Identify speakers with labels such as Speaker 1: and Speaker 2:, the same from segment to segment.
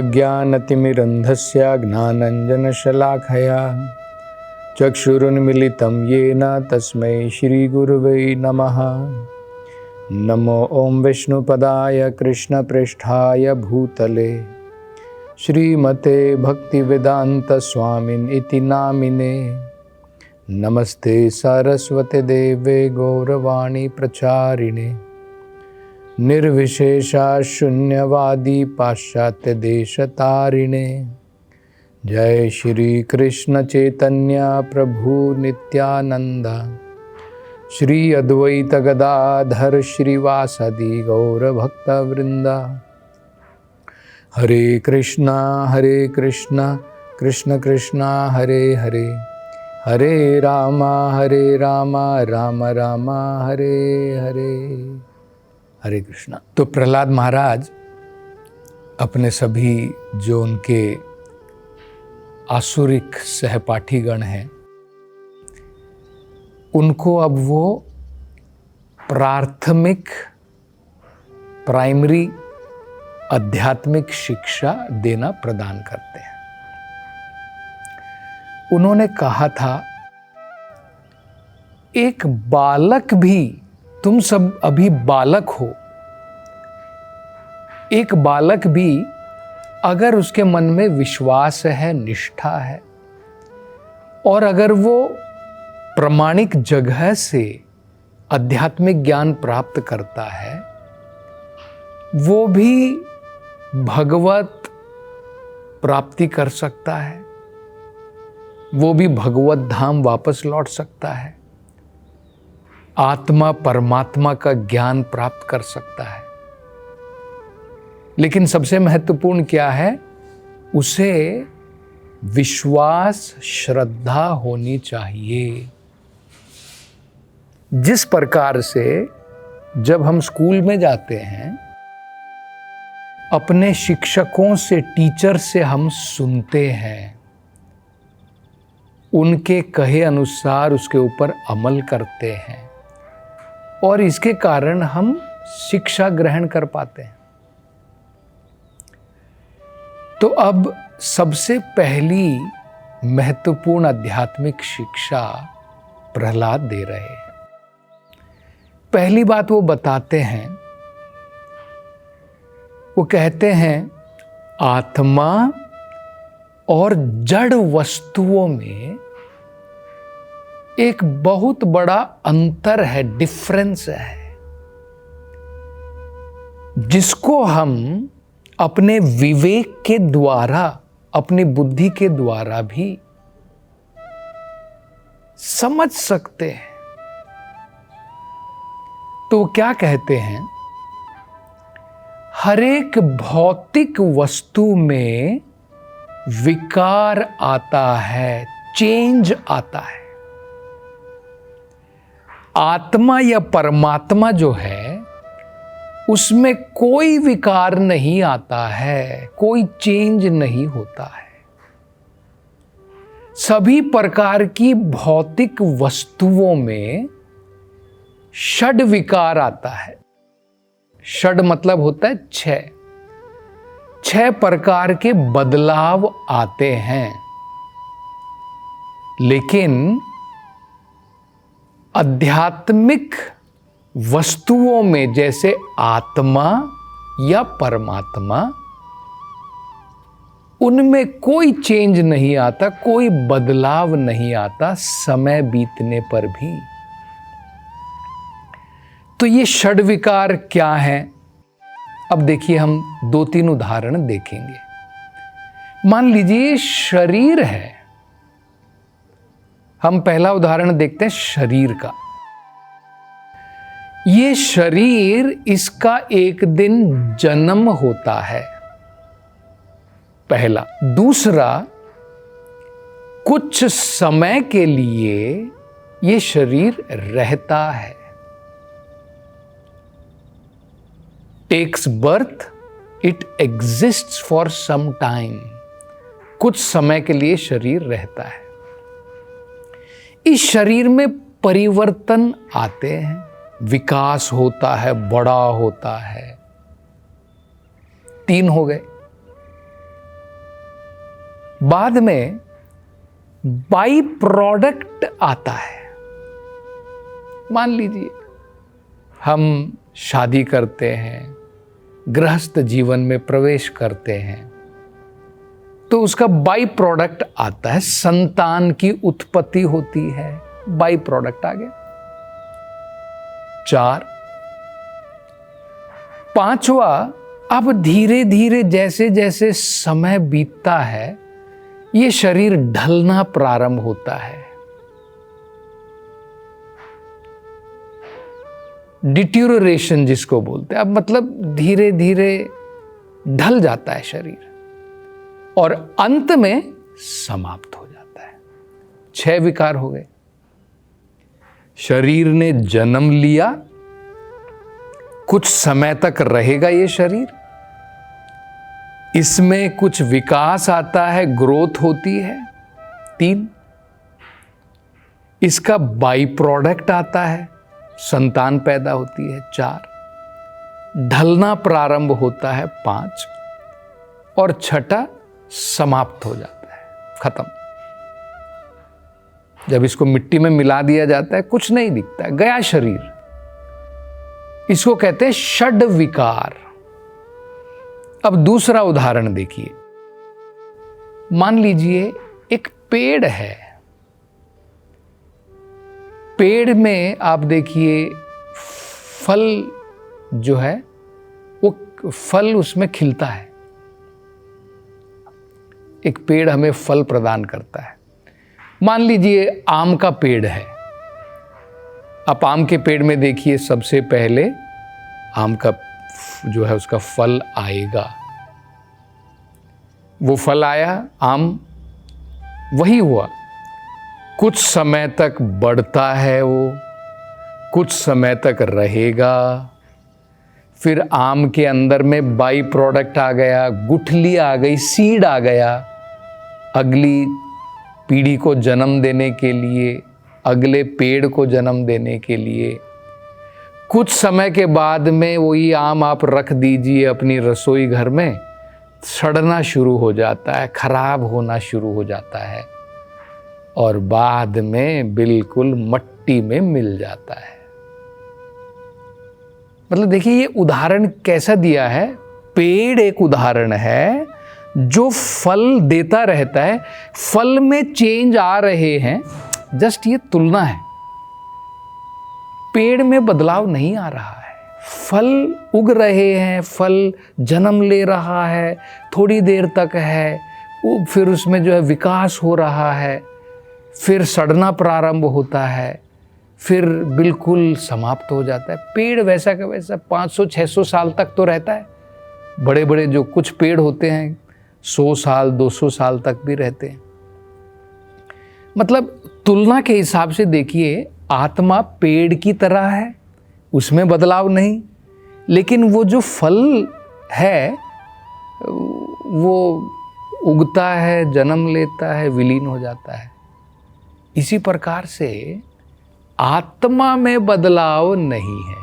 Speaker 1: ओमज्ञानतिमिरन्धस्य ज्ञानाञ्जनशलाखया चक्षुरुन्मिलितं येन तस्मै श्रीगुरुवे नमः। नमो ॐ विष्णुपदाय कृष्णप्रेष्ठाय भूतले श्रीमते भक्तिवेदान्तस्वामिन् इति नामिने। नमस्ते सरस्वते देवे गौरवाणी प्रचारिणे निर्विशेषा शून्यवादी पाश्चात्य देशतारिणे। जय श्री कृष्ण चैतन्य प्रभु नित्यानंद श्री अद्वैत गदाधर श्रीवासदि गौर भक्त वृंदा। हरे कृष्णा कृष्ण कृष्ण हरे हरे, हरे राम राम राम हरे हरे। हरे कृष्णा। तो प्रहलाद महाराज अपने सभी जो उनके आसुरिक सहपाठीगण हैं उनको अब वो प्राइमरी आध्यात्मिक शिक्षा देना प्रदान करते हैं। उन्होंने कहा था एक बालक भी, तुम सब अभी बालक हो, एक बालक भी अगर उसके मन में विश्वास है, निष्ठा है और अगर वो प्रामाणिक जगह से आध्यात्मिक ज्ञान प्राप्त करता है, वो भी भगवत प्राप्ति कर सकता है, वो भी भगवत धाम वापस लौट सकता है, आत्मा परमात्मा का ज्ञान प्राप्त कर सकता है। लेकिन सबसे महत्वपूर्ण क्या है, उसे विश्वास श्रद्धा होनी चाहिए। जिस प्रकार से जब हम स्कूल में जाते हैं अपने शिक्षकों से, टीचर से हम सुनते हैं, उनके कहे अनुसार उसके ऊपर अमल करते हैं और इसके कारण हम शिक्षा ग्रहण कर पाते हैं। तो अब सबसे पहली महत्वपूर्ण आध्यात्मिक शिक्षा प्रहलाद दे रहे हैं। पहली बात वो बताते हैं, वो कहते हैं आत्मा और जड़ वस्तुओं में एक बहुत बड़ा अंतर है, डिफरेंस है, जिसको हम अपने विवेक के द्वारा, अपनी बुद्धि के द्वारा भी समझ सकते हैं। तो वो क्या कहते हैं, हर एक भौतिक वस्तु में विकार आता है, चेंज आता है। आत्मा या परमात्मा जो है उसमें कोई विकार नहीं आता है, कोई चेंज नहीं होता है। सभी प्रकार की भौतिक वस्तुओं में षड विकार आता है। षड मतलब होता है छह प्रकार के बदलाव आते हैं। लेकिन आध्यात्मिक वस्तुओं में जैसे आत्मा या परमात्मा, उनमें कोई चेंज नहीं आता, कोई बदलाव नहीं आता समय बीतने पर भी। तो ये षड विकार क्या है? अब देखिए, हम 2-3 उदाहरण देखेंगे। मान लीजिए शरीर है, हम पहला उदाहरण देखते हैं शरीर का। ये शरीर, इसका एक दिन जन्म होता है, पहला। दूसरा, कुछ समय के लिए ये शरीर रहता है, takes birth, it exists for some time. कुछ समय के लिए शरीर रहता है। इस शरीर में परिवर्तन आते हैं, विकास होता है, बड़ा होता है। 3 हो गए। बाद में बाई प्रोडक्ट आता है। मान लीजिए हम शादी करते हैं, गृहस्थ जीवन में प्रवेश करते हैं, तो उसका बाई प्रोडक्ट आता है, संतान की उत्पत्ति होती है, बाई प्रोडक्ट आ गया। 4, 5वां, अब धीरे धीरे जैसे जैसे समय बीतता है ये शरीर ढलना प्रारंभ होता है। डिट्यूरेशन जिसको बोलते हैं, अब मतलब धीरे धीरे ढल जाता है शरीर और अंत में समाप्त हो जाता है। 6 विकार हो गए। शरीर ने जन्म लिया, कुछ समय तक रहेगा ये शरीर, इसमें कुछ विकास आता है, ग्रोथ होती है। 3, इसका बाई प्रोडक्ट आता है, संतान पैदा होती है। 4, ढलना प्रारंभ होता है। 5 और 6 समाप्त हो जाता है, खत्म। जब इसको मिट्टी में मिला दिया जाता है कुछ नहीं दिखता है, गया शरीर। इसको कहते हैं षड विकार। अब दूसरा उदाहरण देखिए। मान लीजिए एक पेड़ है, पेड़ में आप देखिए फल जो है वो फल उसमें खिलता है। एक पेड़ हमें फल प्रदान करता है। मान लीजिए आम का पेड़ है। आप आम के पेड़ में देखिए सबसे पहले आम का जो है उसका फल आएगा। वो फल आया, आम वही हुआ, कुछ समय तक बढ़ता है, वो कुछ समय तक रहेगा। फिर आम के अंदर में बाई प्रोडक्ट आ गया, गुठली आ गई, सीड आ गया, अगली पीढ़ी को जन्म देने के लिए, अगले पेड़ को जन्म देने के लिए। कुछ समय के बाद में वही आम आप रख दीजिए अपनी रसोई घर में, सड़ना शुरू हो जाता है, खराब होना शुरू हो जाता है और बाद में बिल्कुल मट्टी में मिल जाता है। मतलब देखिए ये उदाहरण कैसा दिया है। पेड़ एक उदाहरण है जो फल देता रहता है, फल में चेंज आ रहे हैं, जस्ट ये तुलना है। पेड़ में बदलाव नहीं आ रहा है, फल उग रहे हैं, फल जन्म ले रहा है, थोड़ी देर तक है, फिर उसमें जो है विकास हो रहा है, फिर सड़ना प्रारंभ होता है, फिर बिल्कुल समाप्त हो जाता है। पेड़ वैसा का वैसा 500-600 साल तक तो रहता है। बड़े बड़े जो कुछ पेड़ होते हैं 100 साल 200 साल तक भी रहते हैं। मतलब तुलना के हिसाब से देखिए, आत्मा पेड़ की तरह है, उसमें बदलाव नहीं, लेकिन वो जो फल है वो उगता है, जन्म लेता है, विलीन हो जाता है। इसी प्रकार से आत्मा में बदलाव नहीं है।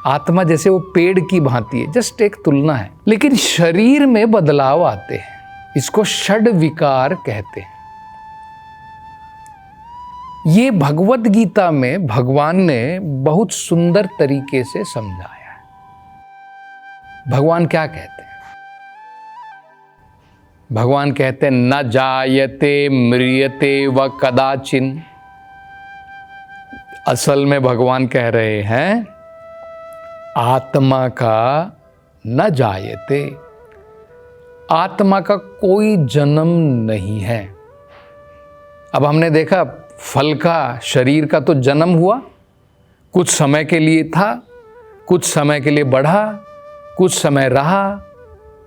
Speaker 1: आत्मा जैसे वो पेड़ की भांति है, जस्ट एक तुलना है, लेकिन शरीर में बदलाव आते हैं। इसको षड विकार कहते हैं। ये भगवद गीता में भगवान ने बहुत सुंदर तरीके से समझाया है। भगवान क्या कहते हैं? भगवान कहते हैं न जायते म्रियते व कदाचिन। असल में भगवान कह रहे हैं आत्मा का न जायते, आत्मा का कोई जन्म नहीं है। अब हमने देखा फल का, शरीर का तो जन्म हुआ, कुछ समय के लिए था, कुछ समय के लिए बढ़ा, कुछ समय रहा,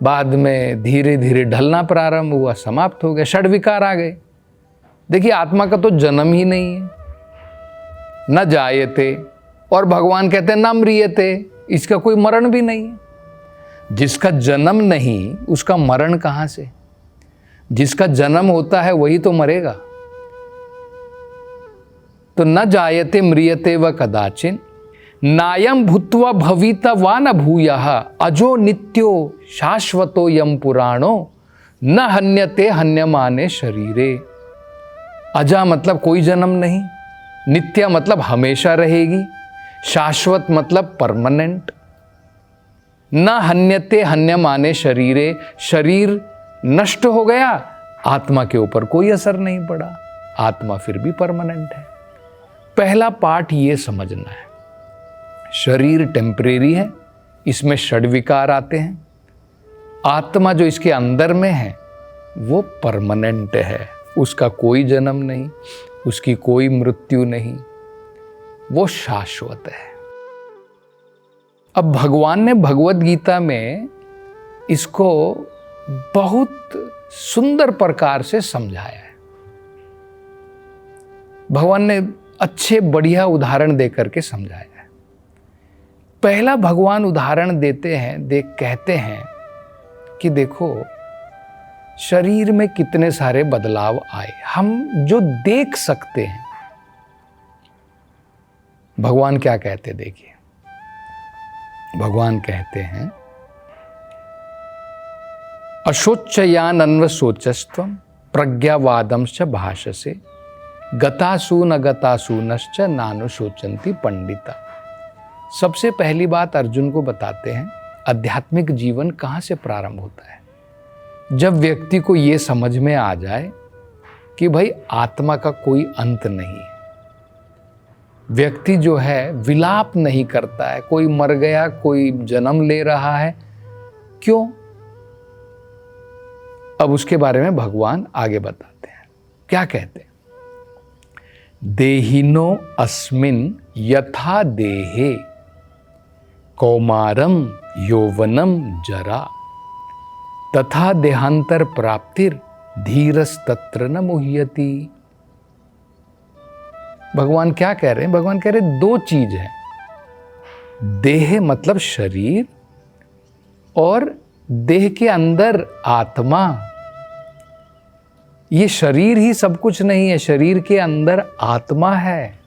Speaker 1: बाद में धीरे धीरे ढलना प्रारंभ हुआ, समाप्त हो गया, षड विकार आ गए। देखिए आत्मा का तो जन्म ही नहीं है, न जायते, और भगवान कहते हैं न म्रियते, इसका कोई मरण भी नहीं है। जिसका जन्म नहीं उसका मरण कहाँ से? जिसका जन्म होता है वही तो मरेगा। तो न जायते म्रियते व कदाचिन नायम भूत्वा भविता वा न भूयः अजो नित्यो शाश्वतो यम पुराणो न हन्यते हन्यमाने शरीरे। अजा मतलब कोई जन्म नहीं, नित्य मतलब हमेशा रहेगी, शाश्वत मतलब परमानेंट। न हन्यते हन्यमाने शरीरे, शरीर नष्ट हो गया, आत्मा के ऊपर कोई असर नहीं पड़ा, आत्मा फिर भी परमानेंट है। पहला पार्ट ये समझना है, शरीर टेम्परेरी है, इसमें षड विकार आते हैं। आत्मा जो इसके अंदर में है वो परमानेंट है, उसका कोई जन्म नहीं, उसकी कोई मृत्यु नहीं, वो शाश्वत है। अब भगवान ने भगवत गीता में इसको बहुत सुंदर प्रकार से समझाया है। भगवान ने अच्छे बढ़िया उदाहरण देकर के समझाया है। पहला भगवान उदाहरण देते हैं, कहते हैं कि देखो शरीर में कितने सारे बदलाव आए, हम जो देख सकते हैं। भगवान क्या कहते देखिए, भगवान कहते हैं अशोचयान अन्वशोचस्त्वं प्रज्ञावादंश्च भाषसे गतासून अगतासूनश्च नानुशोचन्ति पंडिता। सबसे पहली बात अर्जुन को बताते हैं आध्यात्मिक जीवन कहाँ से प्रारंभ होता है। जब व्यक्ति को ये समझ में आ जाए कि भाई आत्मा का कोई अंत नहीं है, व्यक्ति जो है विलाप नहीं करता है, कोई मर गया कोई जन्म ले रहा है, क्यों? अब उसके बारे में भगवान आगे बताते हैं, क्या कहते हैं? देहिनो अस्मिन यथा देहे कौमारम यौवनम जरा तथा देहांतर प्राप्तिर धीरस्तत्र न मुह्यति। भगवान क्या कह रहे हैं? भगवान कह रहे दो चीज है, देह मतलब शरीर और देह के अंदर आत्मा। ये शरीर ही सब कुछ नहीं है, शरीर के अंदर आत्मा है।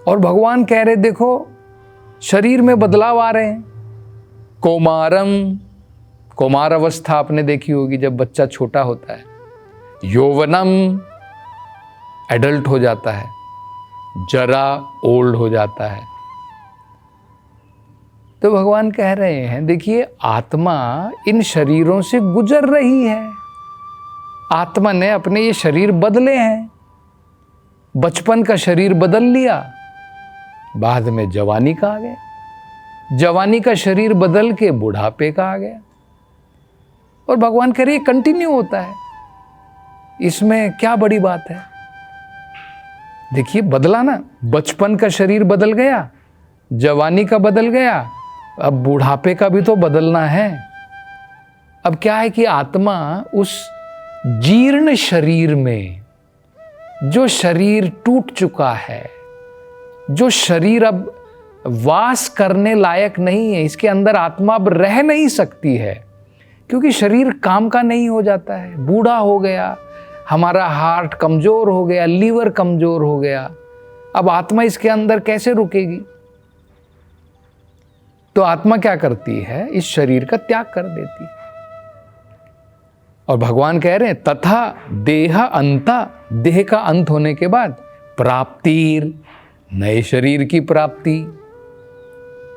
Speaker 1: और भगवान कह रहे देखो शरीर में बदलाव आ रहे हैं। कौमारम, कौमार अवस्था आपने देखी होगी जब बच्चा छोटा होता है। यौवनम, एडल्ट हो जाता है। जरा, ओल्ड हो जाता है। तो भगवान कह रहे हैं देखिए आत्मा इन शरीरों से गुजर रही है। आत्मा ने अपने ये शरीर बदले हैं। बचपन का शरीर बदल लिया, बाद में जवानी का आ गया, जवानी का शरीर बदल के बुढ़ापे का आ गया। और भगवान कह रहे कंटिन्यू होता है, इसमें क्या बड़ी बात है? देखिए बदला ना, बचपन का शरीर बदल गया, जवानी का बदल गया, अब बुढ़ापे का भी तो बदलना है। अब क्या है कि आत्मा उस जीर्ण शरीर में, जो शरीर टूट चुका है, जो शरीर अब वास करने लायक नहीं है, इसके अंदर आत्मा अब रह नहीं सकती है, क्योंकि शरीर काम का नहीं हो जाता है, बूढ़ा हो गया, हमारा हार्ट कमजोर हो गया, लीवर कमजोर हो गया, अब आत्मा इसके अंदर कैसे रुकेगी? तो आत्मा क्या करती है? इस शरीर का त्याग कर देती है। और भगवान कह रहे हैं तथा देह अंता, देह का अंत होने के बाद प्राप्तिर, नए शरीर की प्राप्ति।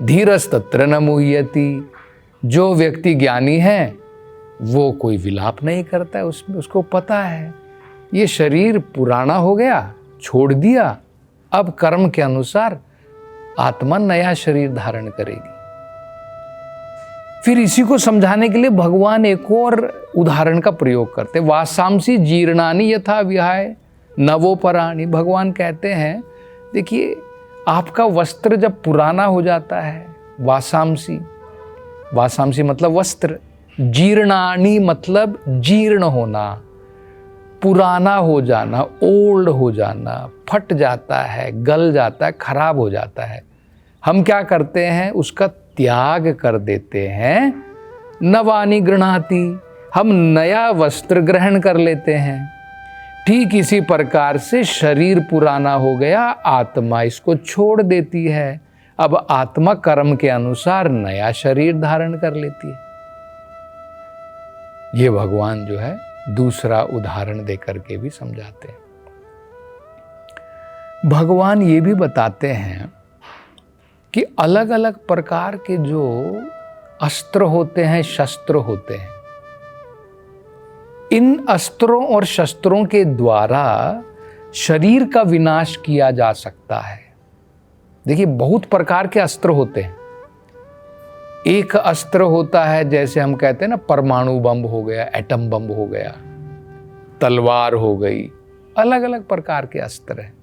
Speaker 1: धीरस्तत्र न मुह्यति, जो व्यक्ति ज्ञानी है वो कोई विलाप नहीं करता है, उसमें उसको पता है ये शरीर पुराना हो गया, छोड़ दिया, अब कर्म के अनुसार आत्मा नया शरीर धारण करेगी। फिर इसी को समझाने के लिए भगवान एक और उदाहरण का प्रयोग करते, वासांसी जीर्णानि यथा विहाय नवोपराणि। भगवान कहते हैं देखिए आपका वस्त्र जब पुराना हो जाता है, वासांसी, वासांसी मतलब वस्त्र, जीर्णानि मतलब जीर्ण होना, पुराना हो जाना, ओल्ड हो जाना, फट जाता है, गल जाता है, खराब हो जाता है। हम क्या करते हैं? उसका त्याग कर देते हैं। नवानि गृह्णाति, हम नया वस्त्र ग्रहण कर लेते हैं। ठीक इसी प्रकार से शरीर पुराना हो गया, आत्मा इसको छोड़ देती है। अब आत्मा कर्म के अनुसार नया शरीर धारण कर लेती है। ये भगवान जो है दूसरा उदाहरण देकर के भी समझाते हैं। भगवान ये भी बताते हैं कि अलग अलग प्रकार के जो अस्त्र होते हैं, शस्त्र होते हैं, इन अस्त्रों और शस्त्रों के द्वारा शरीर का विनाश किया जा सकता है। देखिए, बहुत प्रकार के अस्त्र होते हैं। एक अस्त्र होता है, जैसे हम कहते हैं ना, परमाणु बम हो गया, एटम बम हो गया, तलवार हो गई, अलग अलग प्रकार के अस्त्र हैं।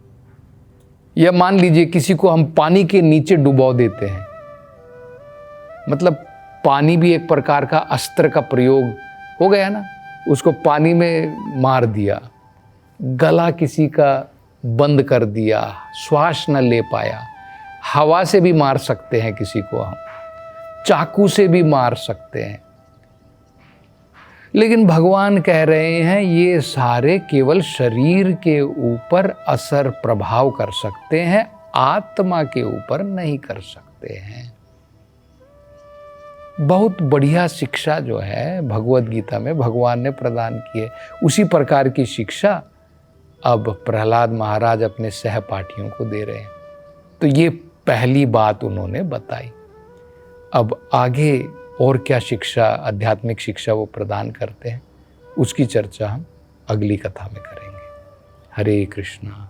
Speaker 1: या मान लीजिए किसी को हम पानी के नीचे डुबो देते हैं, मतलब पानी भी एक प्रकार का अस्त्र का प्रयोग हो गया ना। उसको पानी में मार दिया, गला किसी का बंद कर दिया, श्वास न ले पाया। हवा से भी मार सकते हैं किसी को, हम चाकू से भी मार सकते हैं। लेकिन भगवान कह रहे हैं ये सारे केवल शरीर के ऊपर असर प्रभाव कर सकते हैं, आत्मा के ऊपर नहीं कर सकते हैं। बहुत बढ़िया शिक्षा जो है भगवत गीता में भगवान ने प्रदान की है। उसी प्रकार की शिक्षा अब प्रहलाद महाराज अपने सहपाठियों को दे रहे हैं। तो ये पहली बात उन्होंने बताई। अब आगे और क्या शिक्षा, आध्यात्मिक शिक्षा वो प्रदान करते हैं, उसकी चर्चा हम अगली कथा में करेंगे। हरे कृष्णा।